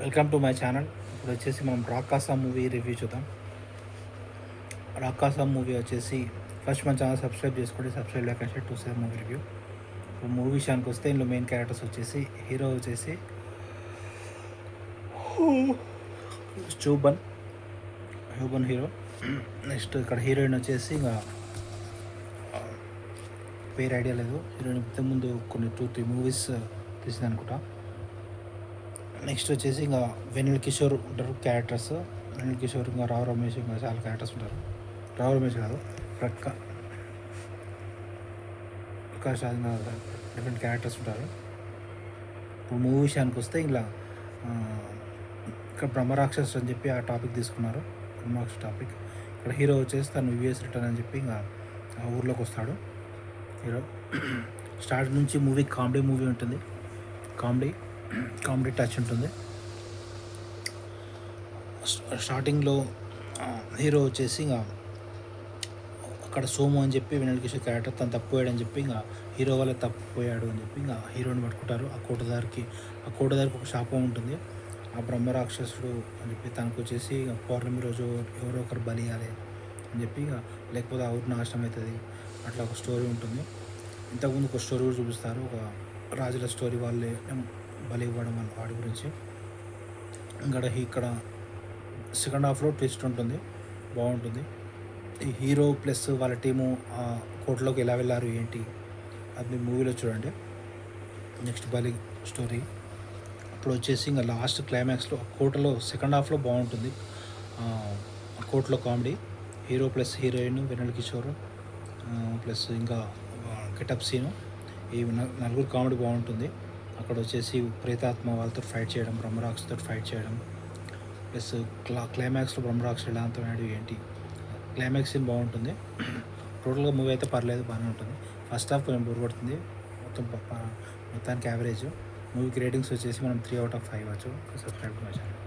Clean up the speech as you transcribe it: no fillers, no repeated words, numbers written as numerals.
Welcome to my channel. ఇప్పుడు వచ్చేసి మనం రాకాసా మూవీ రివ్యూ చూద్దాం. రాకాసా మూవీ వచ్చేసి ఫస్ట్ మన ఛానల్ సబ్స్క్రైబ్ చేసుకోండి. సబ్స్క్రైబ్ లేక టు సేవ్ మూవీ రివ్యూ. ఇప్పుడు మూవీ విషయానికి వస్తే ఇందులో మెయిన్ క్యారెక్టర్స్ వచ్చేసి హీరో వచ్చేసి హ్యూబన్ హీరో. నెక్స్ట్ ఇక్కడ హీరోయిన్ వచ్చేసి ఇంకా పేరు ఐడియా లేదు. హీరోయిన్ ఇంతకుముందు కొన్ని 2-3 మూవీస్ తీసింది అనుకుంటా. నెక్స్ట్ వచ్చేసి ఇంకా వెనిల్ కిషోర్ ఉంటారు క్యారెక్టర్స్. వెనిల్ కిషోర్ ఇంకా రావు రమేష్ ఇంకా చాలా క్యారెక్టర్స్ ఉంటారు. రావు రమేష్ కాదు, ప్రకాష్ రాజ్ డిఫరెంట్ క్యారెక్టర్స్ ఉంటారు. ఇప్పుడు మూవీ విషయానికి వస్తే ఇలా ఇక్కడ బ్రహ్మరాక్షస్ అని చెప్పి ఆ టాపిక్ తీసుకున్నారు. బ్రహ్మరాక్షస్ టాపిక్. ఇక్కడ హీరో వచ్చేసి తను యూఎస్ రిటర్న్ అని చెప్పి ఇంకా ఆ ఊర్లోకి వస్తాడు హీరో. స్టార్ట్ నుంచి మూవీ కామెడీ మూవీ ఉంటుంది. కామెడీ టచ్ ఉంటుంది. స్టార్టింగ్లో హీరో వచ్చేసి ఇంకా అక్కడ సోము అని చెప్పి వెనల్ కిషోర్ క్యారెక్టర్ తను తప్పిపోయాడని చెప్పి ఇంకా హీరో వల్ల తప్పిపోయాడు అని చెప్పి ఇంకా హీరోని పట్టుకుంటారు. ఆ కోటదారికి ఒక శాపం ఉంటుంది. ఆ బ్రహ్మరాక్షసుడు అని చెప్పి తనకు వచ్చేసి పౌర్ణమి రోజు ఎవరో ఒకరు బలి ఇవ్వాలి అని చెప్పి ఇక లేకపోతే ఆ ఊరు నాశనం అవుతుంది. అట్లా ఒక స్టోరీ ఉంటుంది. ఇంతకుముందు ఒక స్టోరీ కూడా చూపిస్తారు. ఒక రాజుల స్టోరీ వాళ్ళే బలి ఇవ్వడం వల్ల వాడి గురించి. ఇక్కడ సెకండ్ హాఫ్లో ట్విస్ట్ ఉంటుంది, బాగుంటుంది. ఈ హీరో ప్లస్ వాళ్ళ టీము ఆ కోర్టులోకి ఎలా వెళ్ళారు ఏంటి అది మీ మూవీలో చూడండి. నెక్స్ట్ బలి స్టోరీ. అప్పుడు వచ్చేసి ఇంకా లాస్ట్ క్లైమాక్స్లో కోర్టులో సెకండ్ హాఫ్లో బాగుంటుంది. కోర్టులో comedy, hero plus heroine Vennela Kishore plus ఇంకా గెటప్ సీను, ఈ నలుగురు కామెడీ బాగుంటుంది. అక్కడ వచ్చేసి ప్రేతాత్మ వాళ్ళతో ఫైట్ చేయడం, బ్రహ్మరాక్షతో ఫైట్ చేయడం, ప్లస్ క్లైమాక్స్లో బ్రహ్మరాక్ష ఎలా అంతమైనాడు ఏంటి, క్లైమాక్స్ సీన్ బాగుంటుంది. టోటల్గా మూవీ అయితే పర్లేదు, బాగానే ఉంటుంది. ఫస్ట్ హాఫ్ కొంచెం బోర్ కొడుతుంది. మొత్తానికి యావరేజ్. మూవీకి రేటింగ్స్ వచ్చేసి మనం 3/5 ఇవ్వచ్చు. Subscribe to my channel.